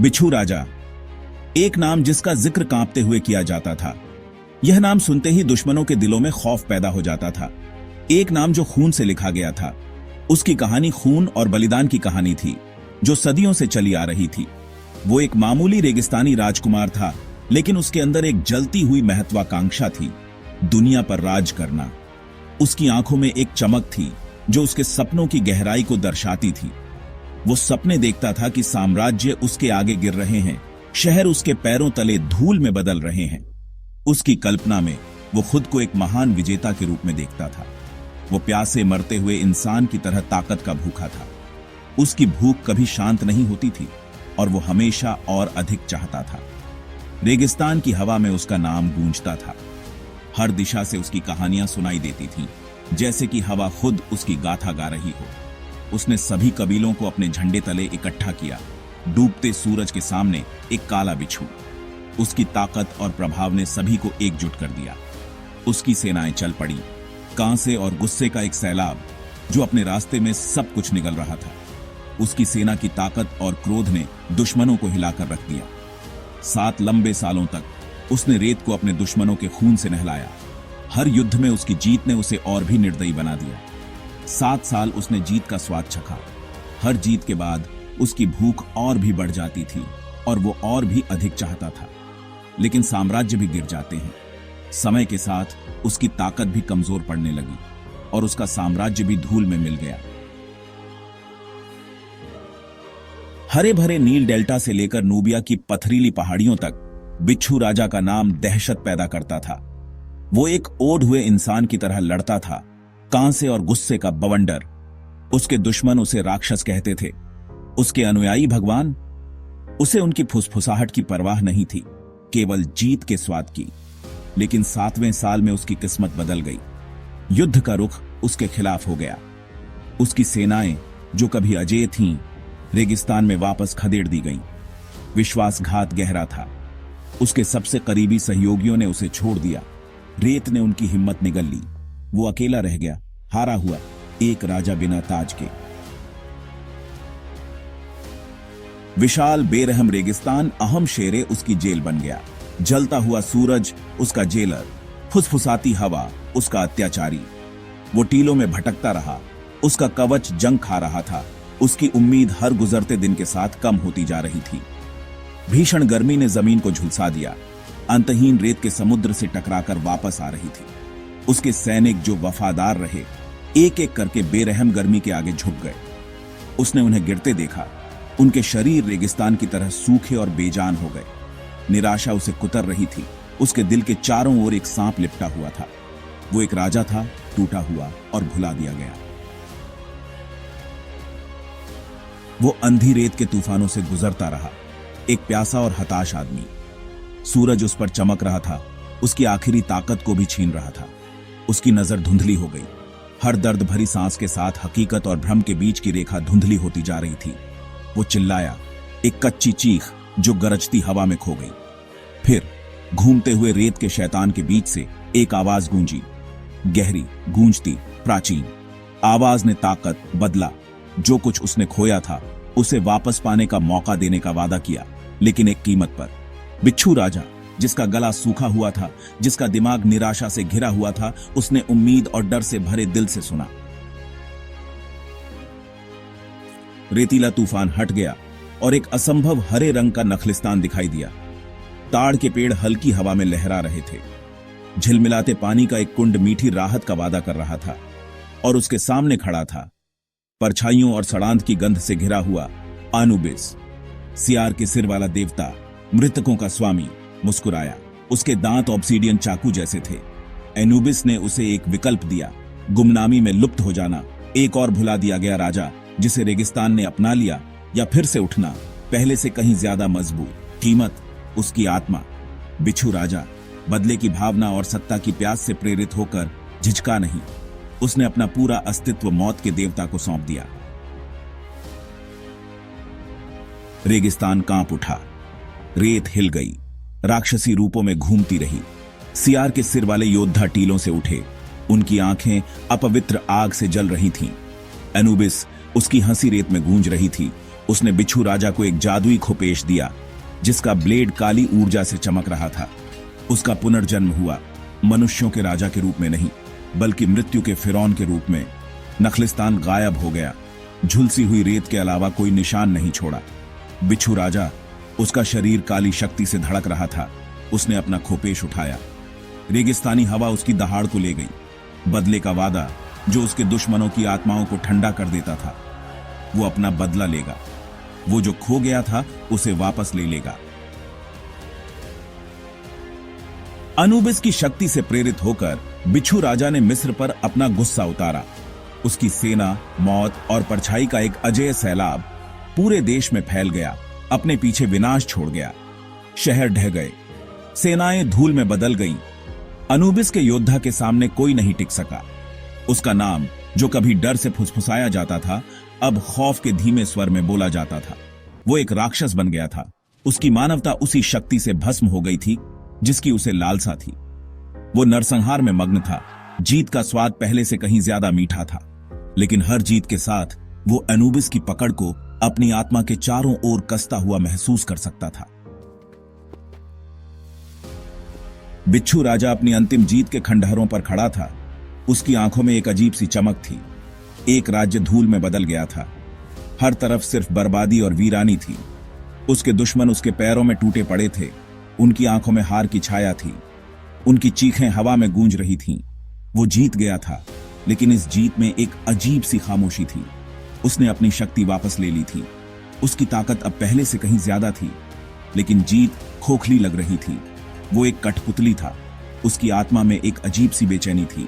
बिच्छू राजा, एक नाम जिसका जिक्र कांपते हुए किया जाता था। यह नाम सुनते ही दुश्मनों के दिलों में खौफ पैदा हो जाता था। एक नाम जो खून से लिखा गया था। उसकी कहानी खून और बलिदान की कहानी थी, जो सदियों से चली आ रही थी। वो एक मामूली रेगिस्तानी राजकुमार था, लेकिन उसके अंदर एक जलती हुई महत्वाकांक्षा थी, दुनिया पर राज करना। उसकी आंखों में एक चमक थी जो उसके सपनों की गहराई को दर्शाती थी। वो सपने देखता था कि साम्राज्य उसके आगे गिर रहे हैं, शहर उसके पैरों तले धूल में बदल रहे हैं। उसकी कल्पना में वो खुद को एक महान विजेता के रूप में देखता था। वो प्यासे मरते हुए इंसान की तरह ताकत का भूखा था। उसकी भूख कभी शांत नहीं होती थी और वो हमेशा और अधिक चाहता था। रेगिस्तान की हवा में उसका नाम गूंजता था। हर दिशा से उसकी कहानियां सुनाई देती थीं, जैसे कि हवा खुद उसकी गाथा गा रही हो। उसने सभी कबीलों को अपने झंडे तले इकट्ठा किया, डूबते सूरज के सामने एक काला बिच्छू। उसकी ताकत और प्रभाव ने सभी को एकजुट कर दिया। उसकी सेनाएं चल पड़ी, कांसे और गुस्से का एक सैलाब जो अपने रास्ते में सब कुछ निगल रहा था। उसकी सेना की ताकत और क्रोध ने दुश्मनों को हिलाकर रख दिया। 7 लंबे सालों तक उसने रेत को अपने दुश्मनों के खून से नहलाया। हर युद्ध में उसकी जीत ने उसे और भी निर्दयी बना दिया। 7 साल उसने जीत का स्वाद चखा। हर जीत के बाद उसकी भूख और भी बढ़ जाती थी और वो और भी अधिक चाहता था। लेकिन साम्राज्य भी गिर जाते हैं। समय के साथ उसकी ताकत भी कमजोर पड़ने लगी और उसका साम्राज्य भी धूल में मिल गया। हरे भरे नील डेल्टा से लेकर नूबिया की पथरीली पहाड़ियों तक बिच्छू राजा का नाम दहशत पैदा करता था। वो एक ओढ़ हुए इंसान की तरह लड़ता था, कांसे और गुस्से का बवंडर। उसके दुश्मन उसे राक्षस कहते थे, उसके अनुयायी भगवान। उसे उनकी फुसफुसाहट की परवाह नहीं थी, केवल जीत के स्वाद की। लेकिन 7वें साल में उसकी किस्मत बदल गई। युद्ध का रुख उसके खिलाफ हो गया। उसकी सेनाएं जो कभी अजेय थीं, रेगिस्तान में वापस खदेड़ दी गईं। विश्वासघात गहरा था। उसके सबसे करीबी सहयोगियों ने उसे छोड़ दिया। रेत ने उनकी हिम्मत निगल ली। वो अकेला रह गया, हारा हुआ, एक राजा बिना ताज के। विशाल बेरहम रेगिस्तान अहम शेरे उसकी जेल बन गया। जलता हुआ सूरज उसका जेलर, फुसफुसाती हवा उसका अत्याचारी। वो टीलों में भटकता रहा, उसका कवच जंग खा रहा था। उसकी उम्मीद हर गुजरते दिन के साथ कम होती जा रही थी। भीषण गर्मी ने जमीन को झुलसा दिया। अंतहीन रेत के समुद्र से टकराकर वापस आ रही थी। उसके सैनिक जो वफादार रहे, एक एक करके बेरहम गर्मी के आगे झुक गए। उसने उन्हें गिरते देखा। उनके शरीर रेगिस्तान की तरह सूखे और बेजान हो गए। निराशा उसे कुतर रही थी। उसके दिल के चारों ओर एक सांप लिपटा हुआ था। वो एक राजा था, टूटा हुआ और भुला दिया गया। वो अंधी रेत के तूफानों से गुजरता रहा, एक प्यासा और हताश आदमी। सूरज उस पर चमक रहा था, उसकी आखिरी ताकत को भी छीन रहा था। उसकी नजर धुंधली हो गई। हर दर्द भरी सांस के साथ हकीकत और भ्रम के बीच की रेखा धुंधली होती जा रही थी। वो चिल्लाया, एक कच्ची चीख जो गरजती हवा में खो गई। फिर घूमते हुए रेत के शैतान के बीच से एक आवाज गूंजी, गहरी, गूंजती, प्राचीन। आवाज ने ताकत, बदला, जो कुछ उसने खोया था उसे वापस पाने का मौका देने का वादा किया, लेकिन एक कीमत पर। बिच्छू राजा, जिसका गला सूखा हुआ था, जिसका दिमाग निराशा से घिरा हुआ था, उसने उम्मीद और डर से भरे दिल से सुना। रेतीला तूफान हट गया और एक असंभव हरे रंग का नखलिस्तान दिखाई दिया। ताड़ के पेड़ हल्की हवा में लहरा रहे थे। झिलमिलाते पानी का एक कुंड मीठी राहत का वादा कर रहा था और उसके सामने खड़ा था, परछाइयों और सड़ांध की गंध से घिरा हुआ आनुबिस, सियार के सिर वाला देवता, मृतकों का स्वामी। मुस्कुराया। उसके दांत ऑब्सीडियन चाकू जैसे थे। एनुबिस ने उसे एक विकल्प दिया, गुमनामी में लुप्त हो जाना, एक और भुला दिया गया राजा जिसे रेगिस्तान ने अपना लिया, या फिर से उठना, पहले से कहीं ज्यादा मजबूत। कीमत, उसकी आत्मा। बिच्छू राजा बदले की भावना और सत्ता की प्यास से प्रेरित होकर झिझका नहीं। उसने अपना पूरा अस्तित्व मौत के देवता को सौंप दिया। रेगिस्तान कांप उठा। रेत हिल गई, राक्षसी रूपों में घूमती रही। सियार के सिर वाले योद्धा टीलों से उठे। उनकी आंखें अपवित्र आग से जल रही थीं। एनुबिस, उसकी हंसी रेत में गूंज रही थी उसने बिच्छू राजा को एक जादुई खोपेश दिया जिसका ब्लेड काली ऊर्जा से चमक रहा था। उसका पुनर्जन्म हुआ, मनुष्यों के राजा के रूप में नहीं बल्कि मृत्यु के फिरौन के रूप में। नखलिस्तान गायब हो गया, झुलसी हुई रेत के अलावा कोई निशान नहीं छोड़ा। बिच्छू राजा, उसका शरीर काली शक्ति से धड़क रहा था। उसने अपना खोपेश उठाया। रेगिस्तानी हवा उसकी दहाड़ को ले गई। बदले का वादा जो उसके दुश्मनों की आत्माओं को ठंडा कर देता था। वो अपना बदला लेगा, वो जो खो गया था उसे वापस ले लेगा। अनुबिस की शक्ति से प्रेरित होकर बिच्छू राजा ने मिस्र पर अपना गुस्सा उतारा। उसकी सेना, मौत और परछाई का एक अजेय सैलाब पूरे देश में फैल गया, अपने पीछे विनाश छोड़ गया। शहर ढह गए, सेनाएं धूल में बदल गईं। अनुबिस के योद्धा के सामने कोई नहीं टिक सका। उसका नाम जो कभी डर से फुसफुसाया जाता था अब खौफ के धीमे स्वर में बोला जाता था। वो एक राक्षस बन गया था। उसकी मानवता उसी शक्ति से भस्म हो गई थी जिसकी उसे लालसा थी। वो नरसंहार में मग्न था। जीत का स्वाद पहले से कहीं ज्यादा मीठा था, लेकिन हर जीत के साथ वो अनुबिस की पकड़ को अपनी आत्मा के चारों ओर कसता हुआ महसूस कर सकता था। बिच्छू राजा अपनी अंतिम जीत के खंडहरों पर खड़ा था। उसकी आंखों में एक अजीब सी चमक थी। एक राज्य धूल में बदल गया था। हर तरफ सिर्फ बर्बादी और वीरानी थी। उसके दुश्मन उसके पैरों में टूटे पड़े थे। उनकी आंखों में हार की छाया थी। उनकी चीखें हवा में गूंज रही थीं। वो जीत गया था, लेकिन इस जीत में एक अजीब सी खामोशी थी। उसने अपनी शक्ति वापस ले ली थी। उसकी ताकत अब पहले से कहीं ज्यादा थी, लेकिन जीत खोखली लग रही थी। वो एक कठपुतली था। उसकी आत्मा में एक अजीब सी बेचैनी थी।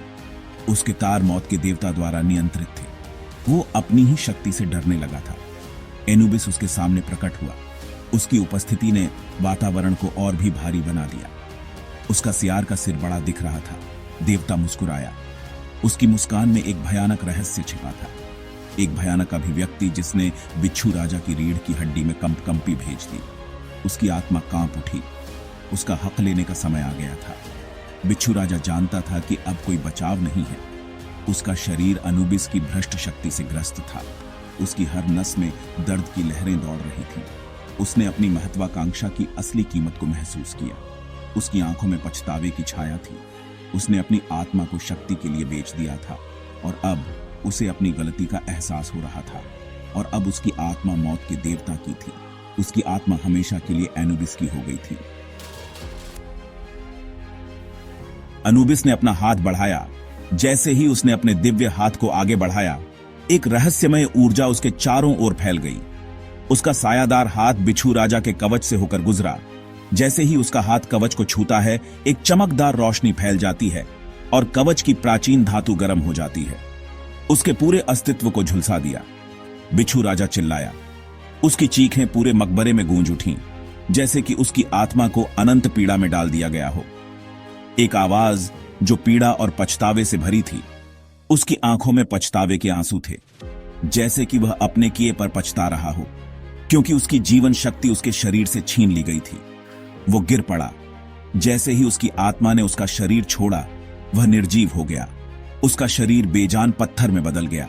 उसके तार मौत के देवता द्वारा नियंत्रित थे। वो अपनी ही शक्ति से डरने लगा था। एनुबिस उसके सामने प्रकट हुआ। उसकी उपस्थिति ने वातावरण को और भी भारी बना दिया। उसका सियार का सिर बड़ा दिख रहा था। देवता मुस्कुराया। उसकी मुस्कान में एक भयानक रहस्य छिपा था, एक भयानक अभिव्यक्ति जिसने बिच्छू राजा की रीढ़ की हड्डी में कंपकंपी भेज दी। उसकी आत्मा कांप उठी। उसका हक लेने का समय आ गया था। बिच्छू राजा जानता था कि अब कोई बचाव नहीं है। उसका शरीर अनुबिस की भ्रष्ट शक्ति से ग्रस्त था। उसकी हर नस में दर्द की लहरें दौड़ रही थीं। उसने अपनी महत्वाकांक्षा की असली कीमत को महसूस किया। उसकी आंखों में पछतावे की छाया थी। उसने अपनी आत्मा को शक्ति के लिए बेच दिया था और अब उसे अपनी गलती का एहसास हो रहा था। और अब उसकी आत्मा मौत के देवता की थी। उसकी आत्मा हमेशा के लिए एनुबिस की हो गई थी। अनुबिस ने अपना हाथ बढ़ाया। जैसे ही उसने अपने दिव्य हाथ को आगे बढ़ाया, एक रहस्यमय ऊर्जा उसके चारों ओर फैल गई। उसका सायादार हाथ बिच्छू राजा के कवच से होकर गुजरा। जैसे ही उसका हाथ कवच को छूता है, एक चमकदार रोशनी फैल जाती है और कवच की प्राचीन धातु गर्म हो जाती है। उसके पूरे अस्तित्व को झुलसा दिया। बिच्छू राजा चिल्लाया। उसकी चीखें पूरे मकबरे में गूंज उठीं, जैसे कि उसकी आत्मा को अनंत पीड़ा में डाल दिया गया हो। एक आवाज जो पीड़ा और पछतावे से भरी थी। उसकी आंखों में पछतावे के आंसू थे, जैसे कि वह अपने किए पर पछता रहा हो, क्योंकि उसकी जीवन शक्ति उसके शरीर से छीन ली गई थी। वो गिर पड़ा। जैसे ही उसकी आत्मा ने उसका शरीर छोड़ा, वह निर्जीव हो गया। उसका शरीर बेजान पत्थर में बदल गया।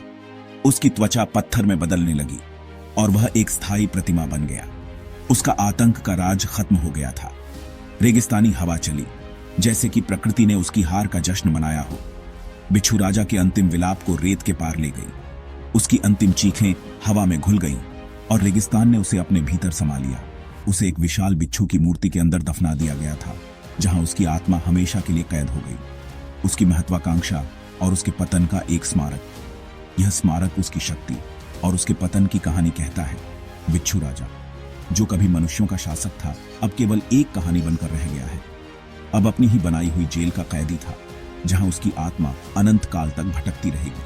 उसकी त्वचा पत्थर में बदलने लगी और वह एक स्थायी प्रतिमा बन गया। उसका आतंक का राज खत्म हो गया था। रेगिस्तानी हवा चली, जैसे कि प्रकृति ने उसकी हार का जश्न मनाया हो। बिच्छू राजा के अंतिम विलाप को रेत के पार ले गई। उसकी अंतिम चीखें हवा में घुल गईं और रेगिस्तान ने उसे अपने भीतर समा लिया। उसे एक विशाल बिच्छू की मूर्ति के अंदर दफना दिया गया था, जहां उसकी आत्मा हमेशा के लिए कैद हो गई। उसकी महत्वाकांक्षा और उसके पतन का एक स्मारक। यह स्मारक उसकी शक्ति और उसके पतन की कहानी कहता है। बिच्छू राजा, जो कभी मनुष्यों का शासक था, अब केवल एक कहानी बनकर रह गया है। अब अपनी ही बनाई हुई जेल का कैदी था, जहां उसकी आत्मा अनंत काल तक भटकती रहेगी।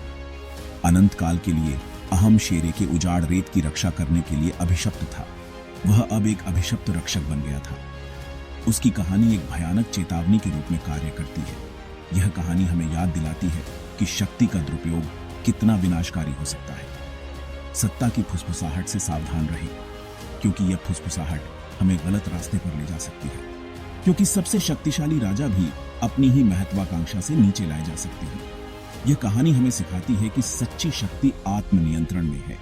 अनंत काल के लिए अहम शेरे के उजाड़ रेत की रक्षा करने के लिए अभिशप्त था। वह अब एक अभिशप्त रक्षक बन गया था। उसकी कहानी एक भयानक चेतावनी के रूप में कार्य करती है। यह कहानी हमें याद दिलाती है कि शक्ति का दुरुपयोग कितना विनाशकारी हो सकता है। सत्ता की फुसफुसाहट से सावधान रहें, क्योंकि यह फुसफुसाहट हमें गलत रास्ते पर ले जा सकती है। क्योंकि सबसे शक्तिशाली राजा भी अपनी ही महत्वाकांक्षा से नीचे लाए जा सकते हैं। यह कहानी हमें सिखाती है कि सच्ची शक्ति आत्मनियंत्रण में है।